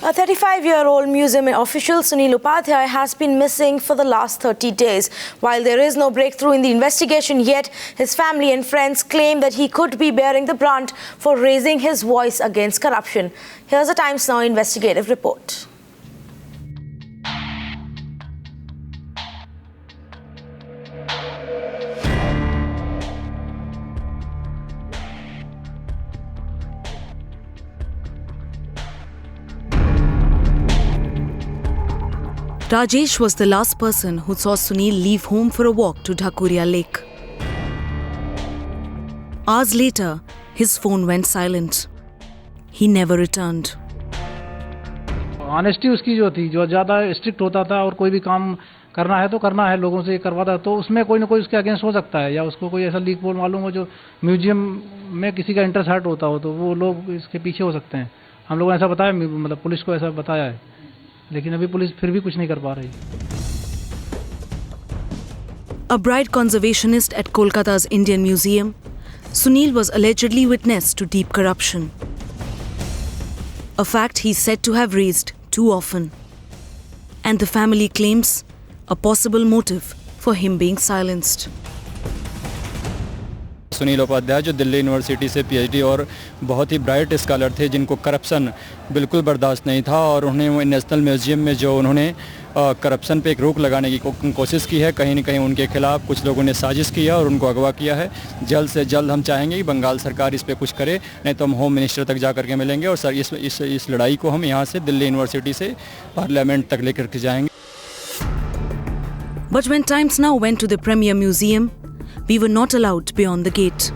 A 35-year-old museum official, Sunil Upadhyay, has been missing for the last 30 days. While there is no breakthrough in the investigation yet, his family and friends claim that he could be bearing the brunt for raising his voice against corruption. Here's a Times Now investigative report. Rajesh was the last person who saw Sunil leave home for a walk to Dhakuria Lake. Hours later, his phone went silent. He never returned. Honesty उसकी जो थी, जो ज़्यादा strict होता था और कोई भी काम करना है तो करना है, लोगों से करवाता, तो उसमें कोई ना कोई उसके अगेंस्ट हो सकता है, या उसको कोई ऐसा लीक बोल मालूम हो जो म्यूजियम में किसी का इंटरेस्ट हर्ट होता हो, तो वो लोग इसके पीछे हो सकते हैं. हम लोगों ने ऐसा बताया, मतलब पुलिस को ऐसा बताया है, लेकिन अभी पुलिस फिर भी कुछ नहीं कर पा रही. A bright conservationist at Kolkata's Indian Museum, Sunil was allegedly witness to deep corruption. A fact he's said to have raised too often. And the family claims a possible motive for him being silenced. Sunil Upadhyay जो Delhi university से PhD और बहुत ही bright scholar थे, जिनको corruption बिल्कुल बर्दाश्त नहीं था, और उन्होंने नेशनल म्यूजियम में जो उन्होंने करप्शन पे एक रोक लगाने की कोशिश की है, कहीं न कहीं उनके खिलाफ कुछ लोगों ने साजिश किया और उनको अगवा किया है. जल्द से जल्द हम चाहेंगे कि बंगाल सरकार इस पे कुछ करे, नहीं तो हम होम मिनिस्टर तक जा करके मिलेंगे और सर इस लड़ाई को हम यहाँ से दिल्ली यूनिवर्सिटी से पार्लियामेंट तक लेकर के जाएंगे. But when Times Now went to the Premier Museum, we were not allowed beyond the gate.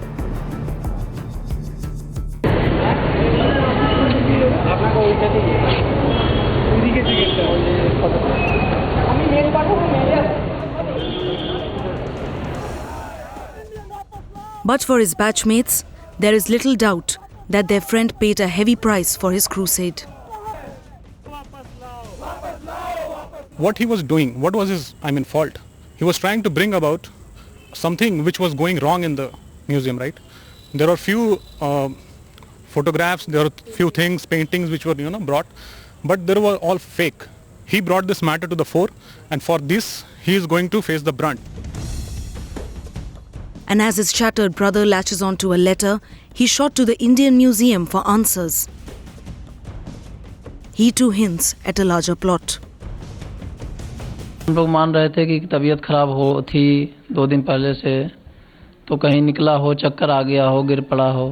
But for his batchmates, there is little doubt that their friend paid a heavy price for his crusade. What he was doing, what was his, fault? He was trying to bring about something which was going wrong in the museum, right? There are few photographs, there are few things, paintings which were brought, but they were all fake. He brought this matter to the fore, and for this he is going to face the brunt. And as his shattered brother latches onto a letter, he shot to the Indian Museum for answers. He too hints at a larger plot. हम लोग मान रहे थे कि तबीयत खराब हो थी 2 दिन पहले से, तो कहीं निकला हो, चक्कर आ गया हो, गिर पड़ा हो,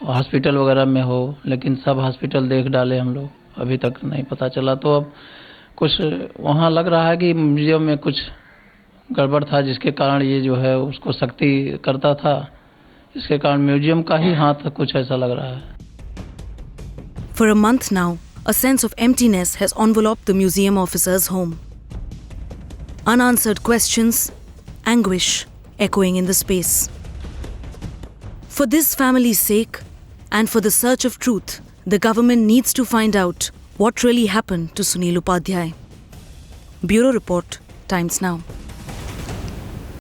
हॉस्पिटल वगैरह में हो, लेकिन सब हॉस्पिटल देख डाले हम लोग, अभी तक नहीं पता चला. तो अब कुछ वहाँ लग रहा है कि म्यूजियम में कुछ गड़बड़ था, जिसके कारण ये जो है उसको सख्ती करता था, इसके कारण म्यूजियम का ही हाथ कुछ ऐसा लग रहा है. For a month now, a sense of emptiness has enveloped the museum officer's home. Unanswered questions, anguish echoing in the space. For this family's sake and for the search of truth, the government needs to find out what really happened to Sunil Upadhyay. Bureau Report, Times Now.